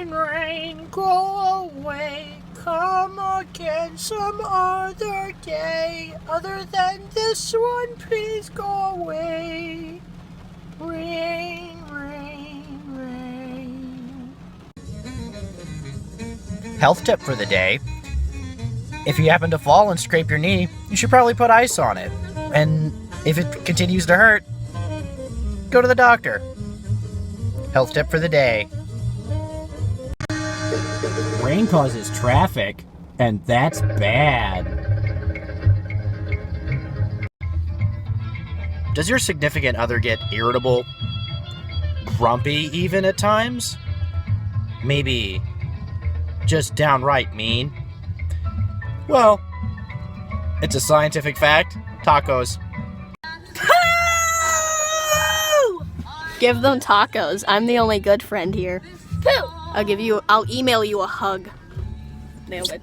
Rain, rain, go away. Come again some other day. Other than this one, please go away. Rain, rain, rain. Health tip for the day. If you happen to fall and scrape your knee, you should probably put ice on it. And if it continues to hurt, go to the doctor. Health tip for the day. Rain causes traffic, and that's bad. Does your significant other get irritable, grumpy even at times? Maybe just downright mean? Well, it's a scientific fact. Tacos. Give them tacos. I'm the only good friend here. I'll email you a hug. Nailed it.